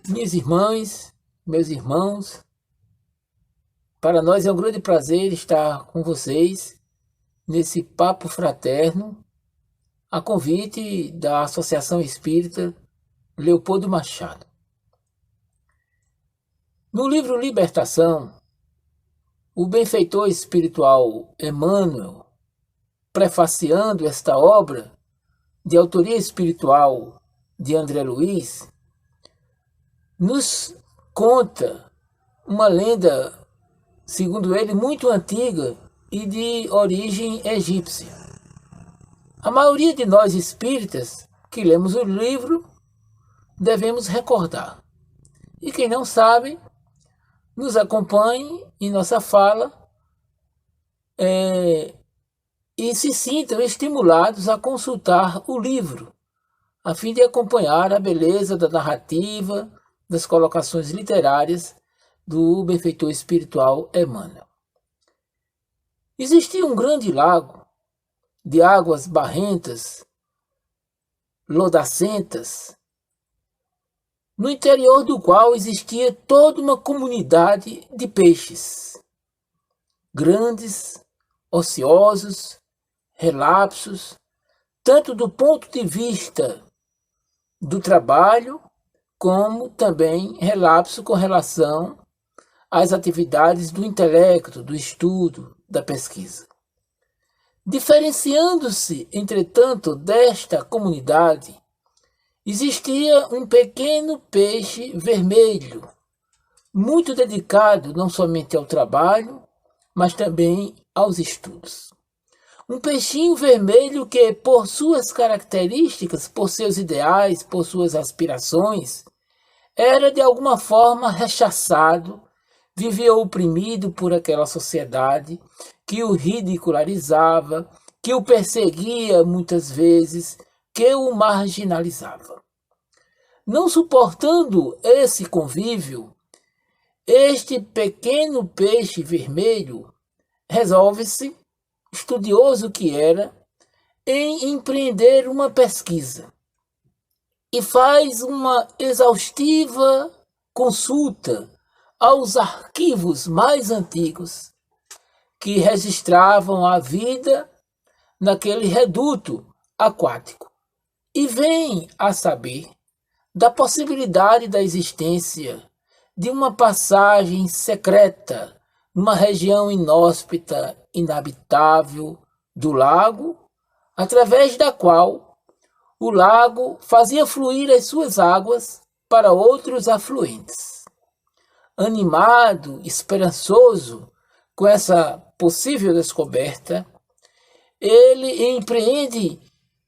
Minhas irmãs, meus irmãos, para nós é um grande prazer estar com vocês nesse papo fraterno, a convite da Associação Espírita Leopoldo Machado. No livro Libertação, o benfeitor espiritual Emmanuel, prefaciando esta obra de autoria espiritual de André Luiz, nos conta uma lenda, segundo ele, muito antiga e de origem egípcia. A maioria de nós espíritas que lemos o livro devemos recordar. E quem não sabe, nos acompanhe em nossa fala e se sintam estimulados a consultar o livro, a fim de acompanhar a beleza da narrativa, das colocações literárias do benfeitor espiritual Emmanuel. Existia um grande lago de águas barrentas, lodacentas, no interior do qual existia toda uma comunidade de peixes, grandes, ociosos, relapsos, tanto do ponto de vista do trabalho, como também relapso com relação às atividades do intelecto, do estudo, da pesquisa. Diferenciando-se, entretanto, desta comunidade, existia um pequeno peixe vermelho, muito dedicado não somente ao trabalho, mas também aos estudos. Um peixinho vermelho que, por suas características, por seus ideais, por suas aspirações, era de alguma forma rechaçado, vivia oprimido por aquela sociedade que o ridicularizava, que o perseguia muitas vezes, que o marginalizava. Não suportando esse convívio, este pequeno peixe vermelho resolve-se, estudioso que era, em empreender uma pesquisa e faz uma exaustiva consulta aos arquivos mais antigos que registravam a vida naquele reduto aquático e vem a saber da possibilidade da existência de uma passagem secreta numa região inóspita, inabitável do lago, através da qual o lago fazia fluir as suas águas para outros afluentes. Animado, esperançoso com essa possível descoberta, ele empreende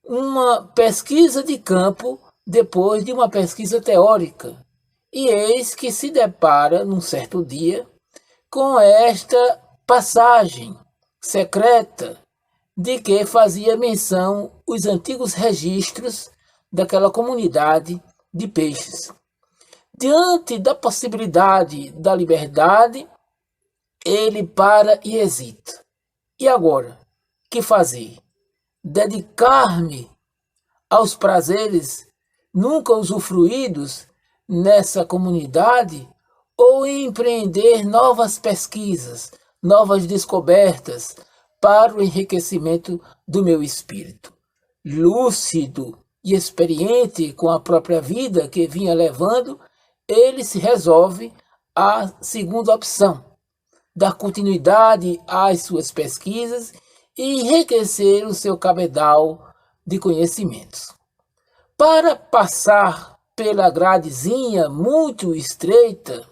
uma pesquisa de campo depois de uma pesquisa teórica, e eis que se depara, num certo dia, com esta passagem secreta de que fazia menção os antigos registros daquela comunidade de peixes. Diante da possibilidade da liberdade, ele para e hesita. E agora? Que fazer? Dedicar-me aos prazeres nunca usufruídos nessa comunidade ou empreender novas pesquisas, novas descobertas para o enriquecimento do meu espírito? Lúcido e experiente com a própria vida que vinha levando, ele se resolve à segunda opção, dar continuidade às suas pesquisas e enriquecer o seu cabedal de conhecimentos. Para passar pela gradezinha muito estreita,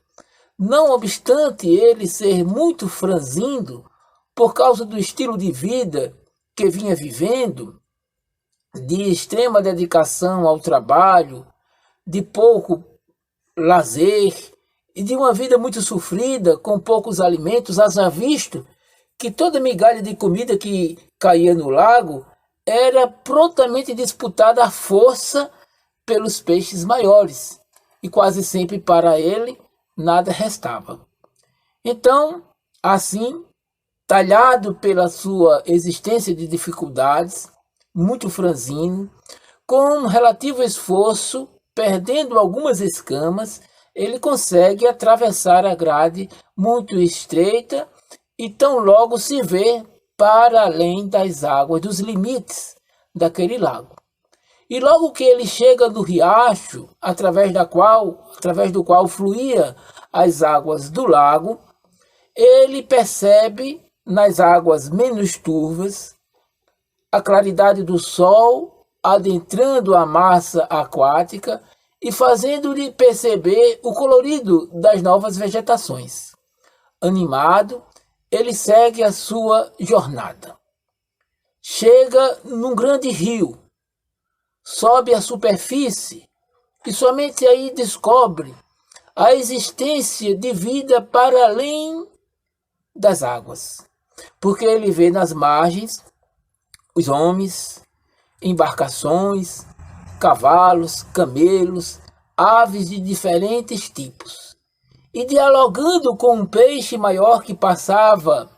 não obstante ele ser muito franzindo, por causa do estilo de vida que vinha vivendo, de extrema dedicação ao trabalho, de pouco lazer e de uma vida muito sofrida, com poucos alimentos, haja visto que toda migalha de comida que caía no lago era prontamente disputada à força pelos peixes maiores, e quase sempre para ele nada restava. Então, assim, talhado pela sua existência de dificuldades, muito franzino, com um relativo esforço, perdendo algumas escamas, ele consegue atravessar a grade muito estreita e tão logo se vê para além das águas, dos limites daquele lago. E logo que ele chega no riacho, através do qual fluía as águas do lago, ele percebe nas águas menos turvas a claridade do sol adentrando a massa aquática e fazendo-lhe perceber o colorido das novas vegetações. Animado, ele segue a sua jornada. Chega num grande rio, sobe à superfície e somente aí descobre a existência de vida para além das águas, porque ele vê nas margens os homens, embarcações, cavalos, camelos, aves de diferentes tipos. E dialogando com um peixe maior que passava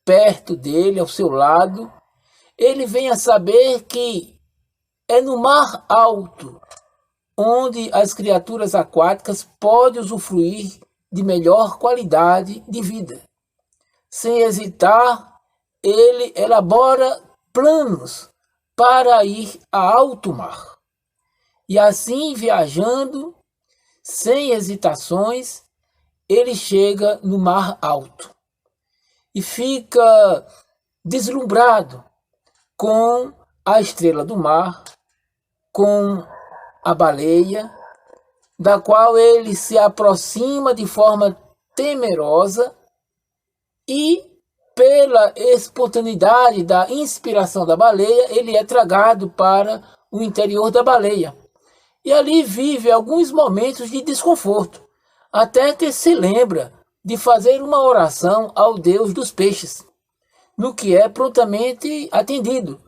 perto dele, ao seu lado, ele vem a saber que é no mar alto onde as criaturas aquáticas podem usufruir de melhor qualidade de vida. Sem hesitar, ele elabora planos para ir a alto mar. E assim, viajando, sem hesitações, ele chega no mar alto e fica deslumbrado com a estrela do mar, com a baleia, da qual ele se aproxima de forma temerosa e, pela espontaneidade da inspiração da baleia, ele é tragado para o interior da baleia. E ali vive alguns momentos de desconforto, até que se lembra de fazer uma oração ao Deus dos peixes, no que é prontamente atendido,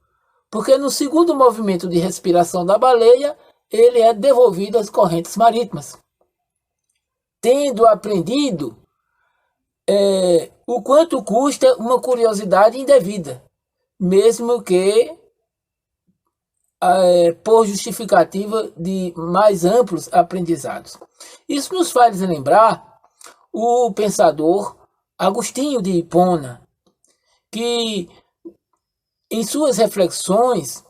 porque no segundo movimento de respiração da baleia, ele é devolvido às correntes marítimas. Tendo aprendido o quanto custa uma curiosidade indevida, mesmo que por justificativa de mais amplos aprendizados. Isso nos faz lembrar o pensador Agostinho de Hipona, que em suas reflexões,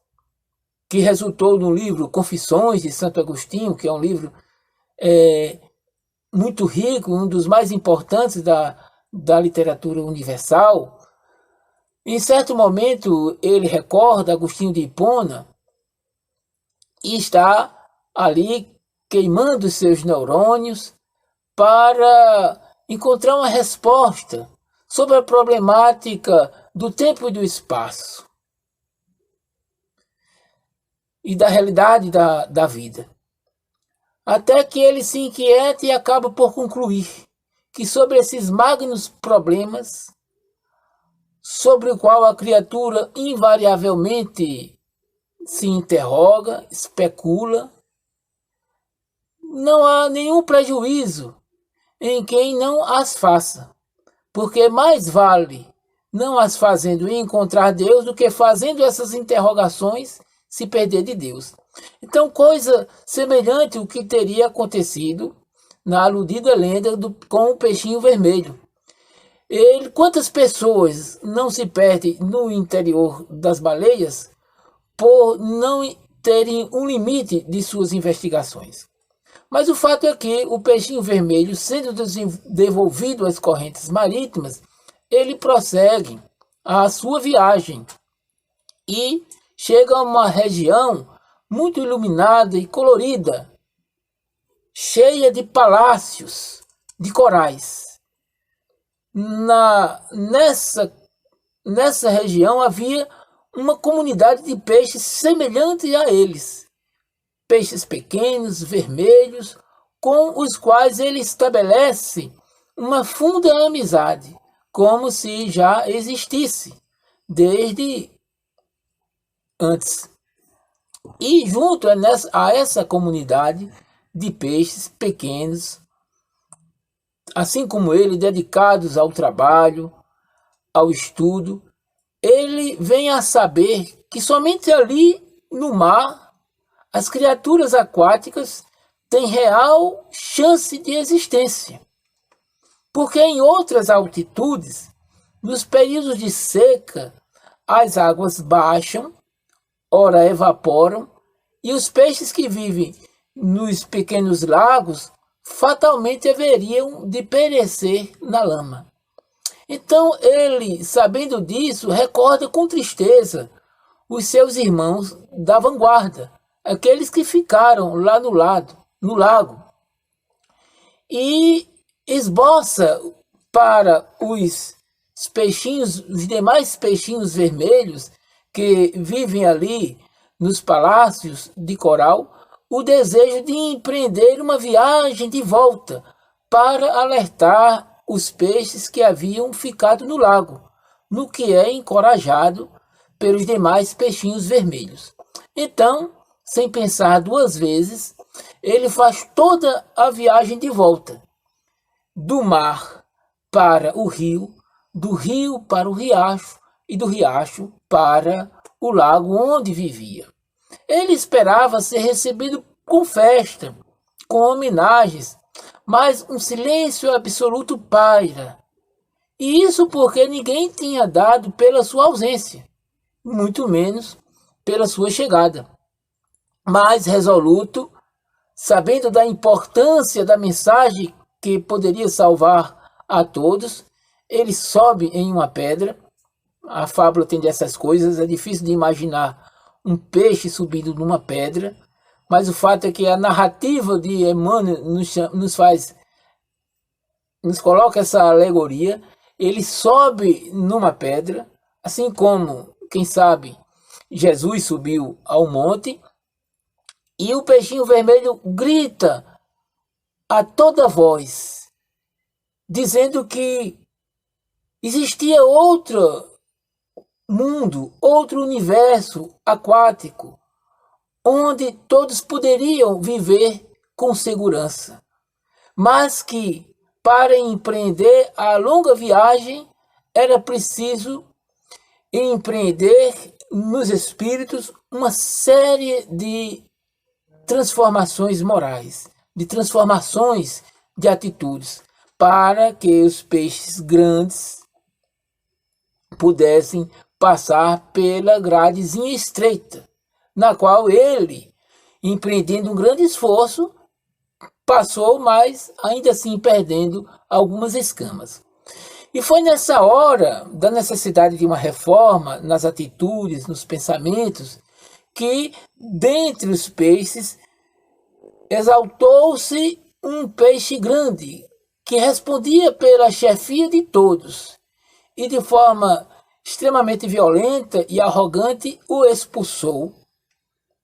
que resultou no livro Confissões de Santo Agostinho, que é um livro muito rico, um dos mais importantes da literatura universal, em certo momento ele recorda Agostinho de Hipona e está ali queimando seus neurônios para encontrar uma resposta sobre a problemática do tempo e do espaço e da realidade da vida. Até que ele se inquieta e acaba por concluir que sobre esses magnos problemas, sobre o qual a criatura invariavelmente se interroga, especula, não há nenhum prejuízo em quem não as faça, porque mais vale não as fazendo e encontrar Deus do que fazendo essas interrogações se perder de Deus. Então, coisa semelhante ao que teria acontecido na aludida lenda com o peixinho vermelho. Quantas pessoas não se perdem no interior das baleias por não terem um limite de suas investigações? Mas o fato é que o peixinho vermelho, sendo devolvido às correntes marítimas, ele prossegue a sua viagem e chega a uma região muito iluminada e colorida, cheia de palácios, de corais. Nessa região havia uma comunidade de peixes semelhante a eles. Peixes pequenos, vermelhos, com os quais ele estabelece uma funda amizade, como se já existisse desde antes. E junto a essa comunidade de peixes pequenos, assim como ele, dedicados ao trabalho, ao estudo, ele vem a saber que somente ali no mar as criaturas aquáticas tem real chance de existência. Porque em outras altitudes, nos períodos de seca, as águas baixam, ora evaporam, e os peixes que vivem nos pequenos lagos fatalmente haveriam de perecer na lama. Então ele, sabendo disso, recorda com tristeza os seus irmãos da vanguarda, aqueles que ficaram lá no lago, e esboça para os peixinhos, os demais peixinhos vermelhos que vivem ali nos palácios de coral, o desejo de empreender uma viagem de volta para alertar os peixes que haviam ficado no lago, no que é encorajado pelos demais peixinhos vermelhos. Então, sem pensar duas vezes, ele faz toda a viagem de volta, do mar para o rio, do rio para o riacho e do riacho para o lago onde vivia. Ele esperava ser recebido com festa, com homenagens, mas um silêncio absoluto paira. E isso porque ninguém tinha dado pela sua ausência, muito menos pela sua chegada. Mas resoluto, sabendo da importância da mensagem que poderia salvar a todos, ele sobe em uma pedra. A fábula tem dessas coisas, é difícil de imaginar um peixe subindo numa pedra, mas o fato é que a narrativa de Emmanuel nos coloca essa alegoria. Ele sobe numa pedra, assim como, quem sabe, Jesus subiu ao monte, e o peixinho vermelho grita a toda voz, dizendo que existia outro mundo, outro universo aquático, onde todos poderiam viver com segurança, mas que para empreender a longa viagem era preciso empreender nos espíritos uma série de transformações morais, de transformações de atitudes, para que os peixes grandes pudessem passar pela gradezinha estreita, na qual ele, empreendendo um grande esforço, passou, mas ainda assim perdendo algumas escamas. E foi nessa hora da necessidade de uma reforma nas atitudes, nos pensamentos, que dentre os peixes exaltou-se um peixe grande, que respondia pela chefia de todos, e de forma extremamente violenta e arrogante o expulsou.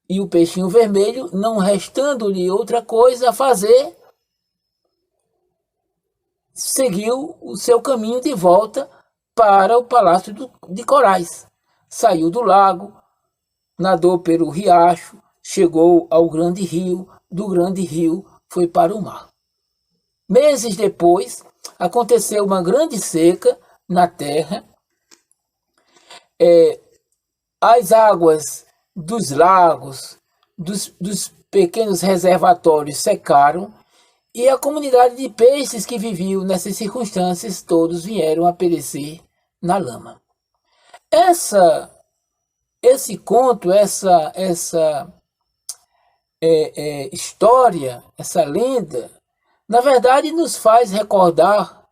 E o peixinho vermelho, não restando-lhe outra coisa a fazer, seguiu o seu caminho de volta para o palácio de corais. Saiu do lago, nadou pelo riacho, chegou ao grande rio, do grande rio foi para o mar. Meses depois, aconteceu uma grande seca na terra. As águas dos lagos, dos pequenos reservatórios secaram, e a comunidade de peixes que viviam nessas circunstâncias, todos vieram a perecer na lama. Esse conto, essa história, essa lenda, na verdade nos faz recordar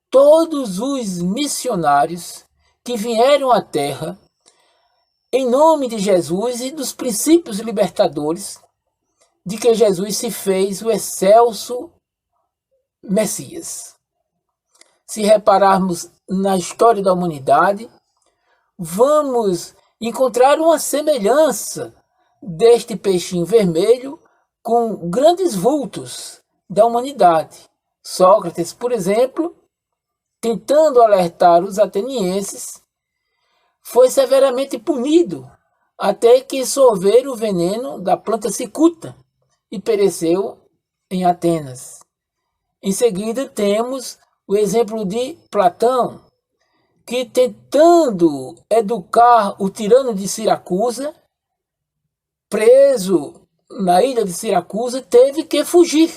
todos os missionários que vieram à Terra em nome de Jesus e dos princípios libertadores de que Jesus se fez o excelso Messias. Se repararmos na história da humanidade, vamos encontrar uma semelhança deste peixinho vermelho com grandes vultos da humanidade. Sócrates, por exemplo, tentando alertar os atenienses, foi severamente punido até que sorver o veneno da planta cicuta e pereceu em Atenas. Em seguida temos o exemplo de Platão, que tentando educar o tirano de Siracusa, preso na ilha de Siracusa, teve que fugir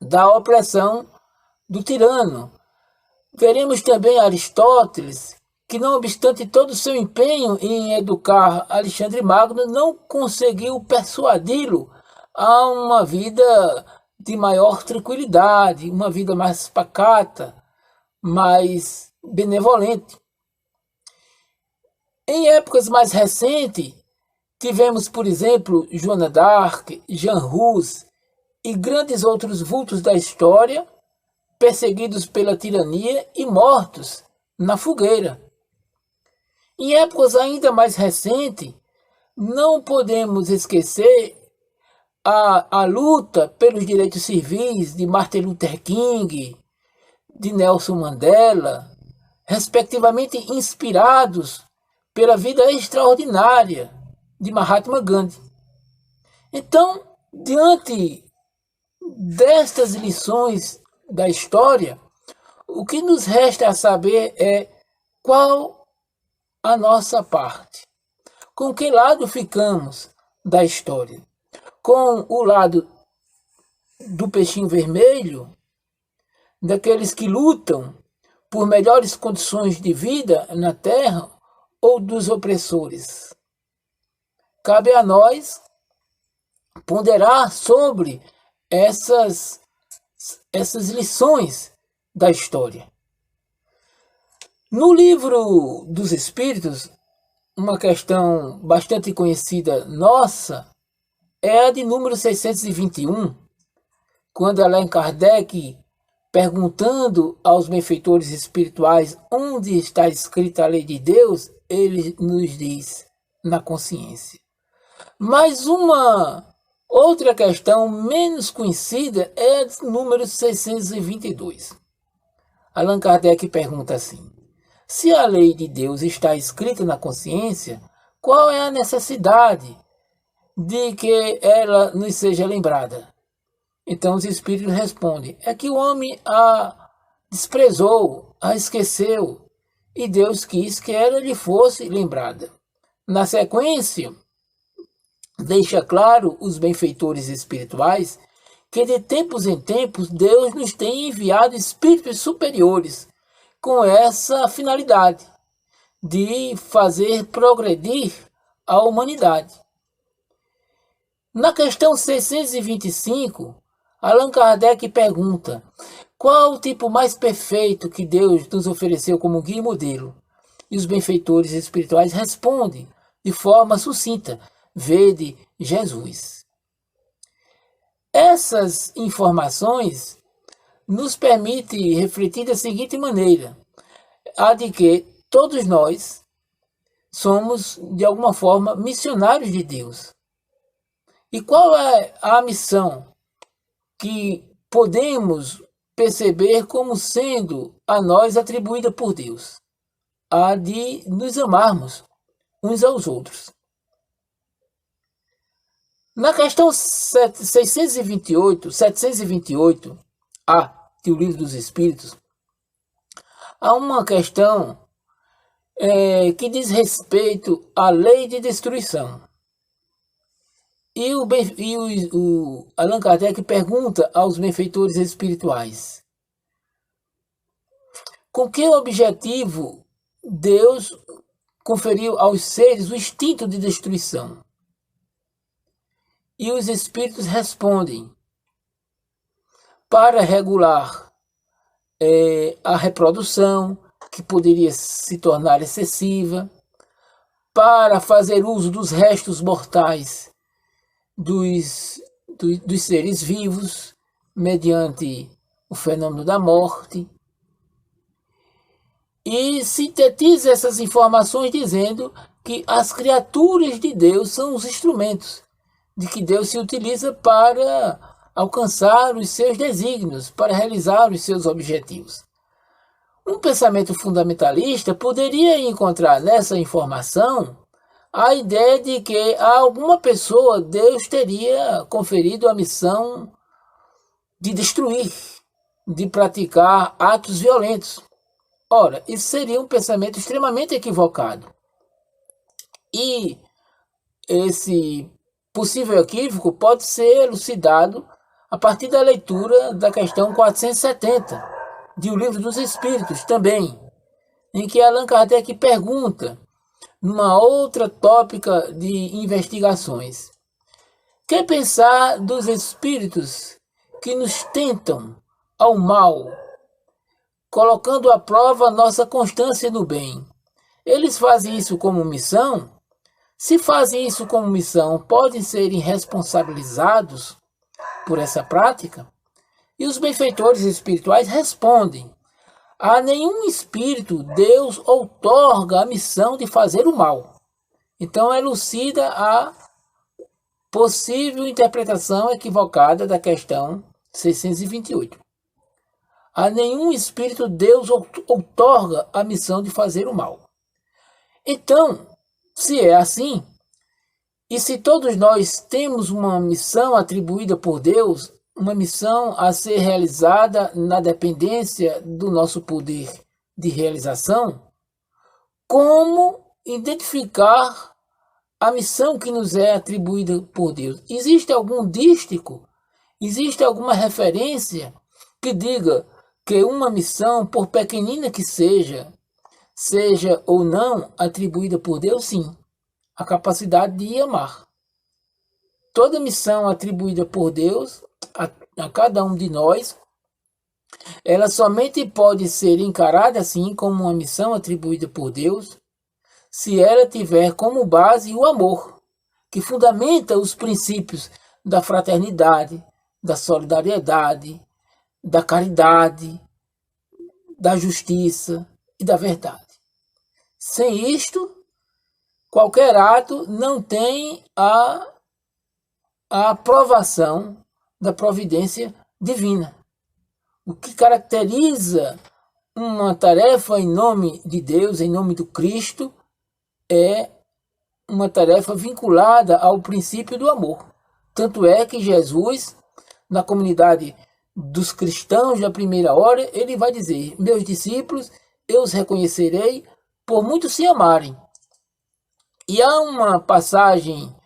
da opressão do tirano. Veremos também Aristóteles, que não obstante todo o seu empenho em educar Alexandre Magno, não conseguiu persuadi-lo a uma vida de maior tranquilidade, uma vida mais pacata, mais benevolente. Em épocas mais recentes, tivemos, por exemplo, Joana d'Arc, Jean Hus e grandes outros vultos da história, perseguidos pela tirania e mortos na fogueira. Em épocas ainda mais recentes, não podemos esquecer a luta pelos direitos civis de Martin Luther King, de Nelson Mandela, respectivamente inspirados pela vida extraordinária de Mahatma Gandhi. Então, diante destas lições da história, o que nos resta a saber é qual a nossa parte. Com que lado ficamos da história? Com o lado do peixinho vermelho, daqueles que lutam por melhores condições de vida na Terra, ou dos opressores? Cabe a nós ponderar sobre essas lições da história. No livro dos Espíritos, uma questão bastante conhecida nossa é a de número 621, quando Allan Kardec, perguntando aos benfeitores espirituais onde está escrita a lei de Deus, ele nos diz: na consciência. Mas uma outra questão menos conhecida é a de número 622. Allan Kardec pergunta assim: se a lei de Deus está escrita na consciência, qual é a necessidade de que ela nos seja lembrada? Então os espíritos respondem: é que o homem a desprezou, a esqueceu, e Deus quis que ela lhe fosse lembrada. Na sequência, deixa claro os benfeitores espirituais que de tempos em tempos Deus nos tem enviado espíritos superiores com essa finalidade de fazer progredir a humanidade. Na questão 625, Allan Kardec pergunta: qual o tipo mais perfeito que Deus nos ofereceu como guia e modelo? E os benfeitores espirituais respondem de forma sucinta: vede Jesus. Essas informações nos permitem refletir da seguinte maneira: a de que todos nós somos, de alguma forma, missionários de Deus. E qual é a missão que podemos perceber como sendo a nós atribuída por Deus? A de nos amarmos uns aos outros. Na questão 728A do Livro dos Espíritos, há uma questão que diz respeito à lei de destruição. E o Allan Kardec pergunta aos benfeitores espirituais: com que objetivo Deus conferiu aos seres o instinto de destruição? E os espíritos respondem: para regular a reprodução, que poderia se tornar excessiva, para fazer uso dos restos mortais dos seres vivos, mediante o fenômeno da morte. E sintetiza essas informações dizendo que as criaturas de Deus são os instrumentos de que Deus se utiliza para alcançar os seus desígnios, para realizar os seus objetivos. Um pensamento fundamentalista poderia encontrar nessa informação a ideia de que a alguma pessoa Deus teria conferido a missão de destruir, de praticar atos violentos. Ora, isso seria um pensamento extremamente equivocado. E esse possível equívoco pode ser elucidado a partir da leitura da questão 470 de O Livro dos Espíritos também, em que Allan Kardec pergunta, numa outra tópica de investigações: que pensar dos espíritos que nos tentam ao mal, colocando à prova nossa constância no bem? Eles fazem isso como missão? Se fazem isso como missão, podem ser responsabilizados por essa prática? E os benfeitores espirituais respondem: a nenhum espírito Deus outorga a missão de fazer o mal. Então elucida a possível interpretação equivocada da questão 628. A nenhum espírito Deus outorga a missão de fazer o mal. Então, se é assim, e se todos nós temos uma missão atribuída por Deus, uma missão a ser realizada na dependência do nosso poder de realização, como identificar a missão que nos é atribuída por Deus? Existe algum dístico? Existe alguma referência que diga que uma missão, por pequenina que seja ou não atribuída por Deus? Sim, a capacidade de amar. Toda missão atribuída por Deus a cada um de nós, ela somente pode ser encarada assim como uma missão atribuída por Deus se ela tiver como base o amor, que fundamenta os princípios da fraternidade, da solidariedade, da caridade, da justiça e da verdade. Sem isto, qualquer ato não tem a aprovação da providência divina. O que caracteriza uma tarefa em nome de Deus, em nome do Cristo, é uma tarefa vinculada ao princípio do amor. Tanto é que Jesus, na comunidade dos cristãos da primeira hora, ele vai dizer: meus discípulos, eu os reconhecerei por muito se amarem. E há uma passagem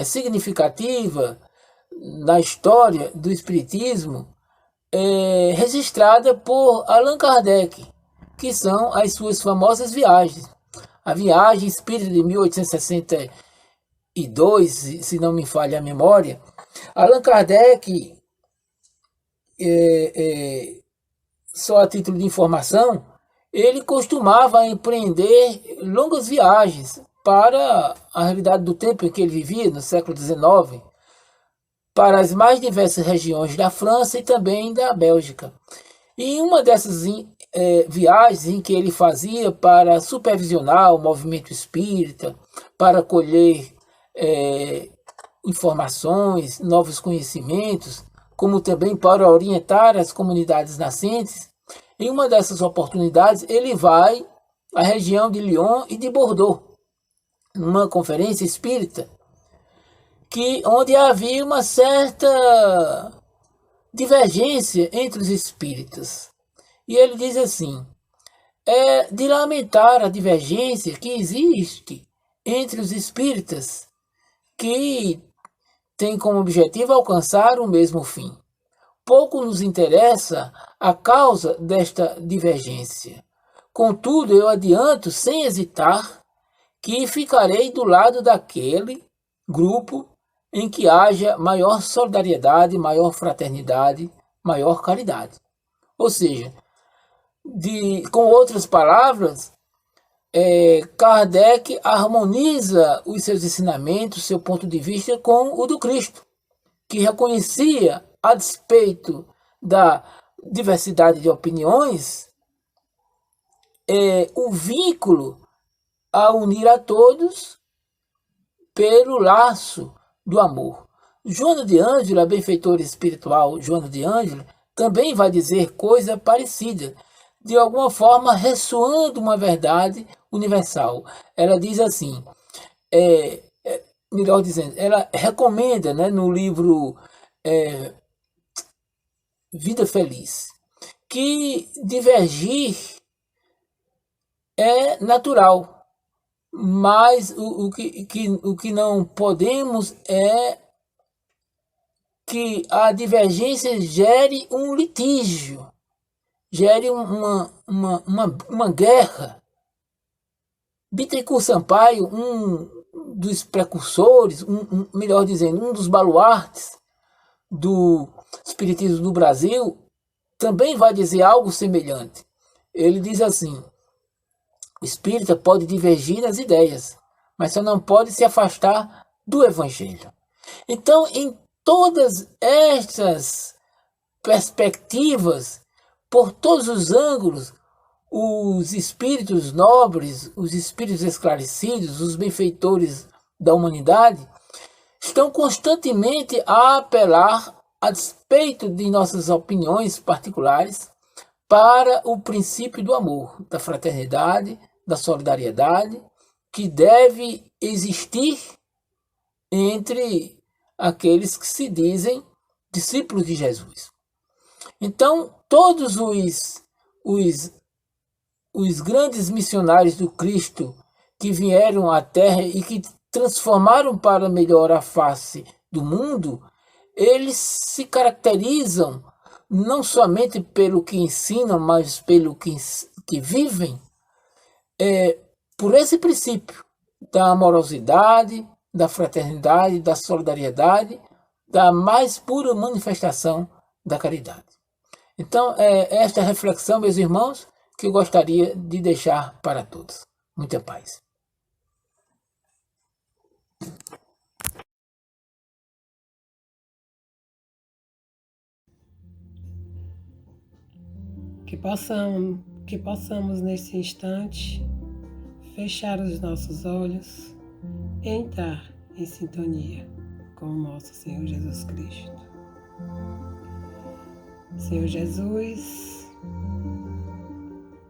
significativa na história do Espiritismo registrada por Allan Kardec, que são as suas famosas viagens. A viagem espírita de 1862, se não me falha a memória. Allan Kardec, só a título de informação, ele costumava empreender longas viagens para a realidade do tempo em que ele vivia, no século XIX, para as mais diversas regiões da França e também da Bélgica. E em uma dessas viagens em que ele fazia para supervisionar o movimento espírita, para colher informações, novos conhecimentos, como também para orientar as comunidades nascentes, em uma dessas oportunidades ele vai à região de Lyon e de Bordeaux, numa conferência espírita, onde havia uma certa divergência entre os espíritas. E ele diz assim: é de lamentar a divergência que existe entre os espíritas que têm como objetivo alcançar o mesmo fim. Pouco nos interessa a causa desta divergência. Contudo, eu adianto sem hesitar que ficarei do lado daquele grupo em que haja maior solidariedade, maior fraternidade, maior caridade. Ou seja, com outras palavras, Kardec harmoniza os seus ensinamentos, seu ponto de vista, com o do Cristo, que reconhecia, a despeito da diversidade de opiniões, o vínculo a unir a todos pelo laço do amor. Joana de Ângela, a benfeitora espiritual Joana de Ângela, também vai dizer coisa parecida, de alguma forma ressoando uma verdade universal. Ela diz assim, melhor dizendo, ela recomenda, no livro Vida Feliz, que divergir é natural, mas o que não podemos é que a divergência gere um litígio, gere uma guerra. Bittencourt Sampaio, um dos precursores, melhor dizendo, um dos baluartes do espiritismo no Brasil, também vai dizer algo semelhante. Ele diz assim: o espírita pode divergir nas ideias, mas só não pode se afastar do evangelho. Então, em todas estas perspectivas, por todos os ângulos, os espíritos nobres, os espíritos esclarecidos, os benfeitores da humanidade, estão constantemente a apelar, a despeito de nossas opiniões particulares, para o princípio do amor, da fraternidade, da solidariedade, que deve existir entre aqueles que se dizem discípulos de Jesus. Então, todos os grandes missionários do Cristo que vieram à Terra e que transformaram para melhor a face do mundo, eles se caracterizam não somente pelo que ensinam, mas pelo que vivem, por esse princípio da amorosidade, da fraternidade, da solidariedade, da mais pura manifestação da caridade. Então, é esta reflexão, meus irmãos, que eu gostaria de deixar para todos. Muita paz. Que possamos nesse instante fechar os nossos olhos e entrar em sintonia com o nosso Senhor Jesus Cristo. Senhor Jesus,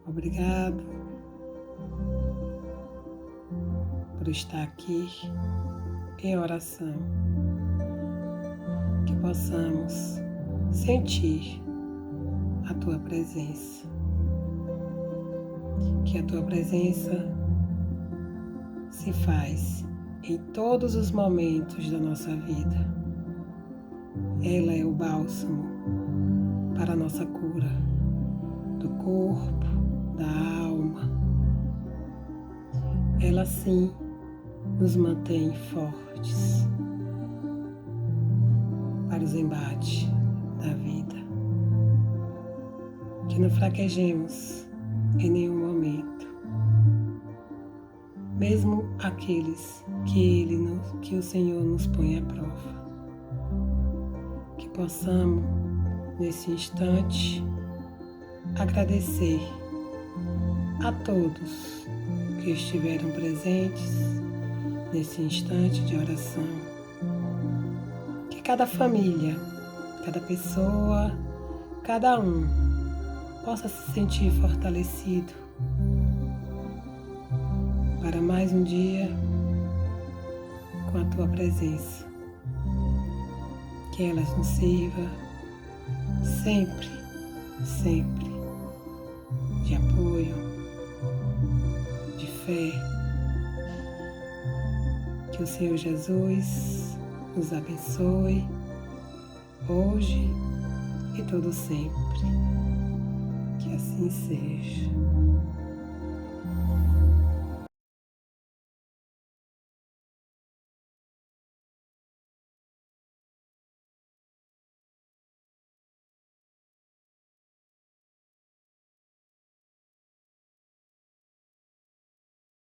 obrigado por estar aqui em oração, que possamos sentir a Tua presença, que a Tua presença se faz em todos os momentos da nossa vida. Ela é o bálsamo para a nossa cura, do corpo, da alma. Ela sim nos mantém fortes para os embates da vida. Que não fraquejemos em nenhum momento, mesmo aqueles que o Senhor nos põe à prova. Que possamos, nesse instante, agradecer a todos que estiveram presentes nesse instante de oração. Que cada família, cada pessoa, cada um possa se sentir fortalecido para mais um dia com a Tua presença. Que ela nos sirva sempre, sempre de apoio, de fé. Que o Senhor Jesus nos abençoe hoje e todo sempre. Que assim seja.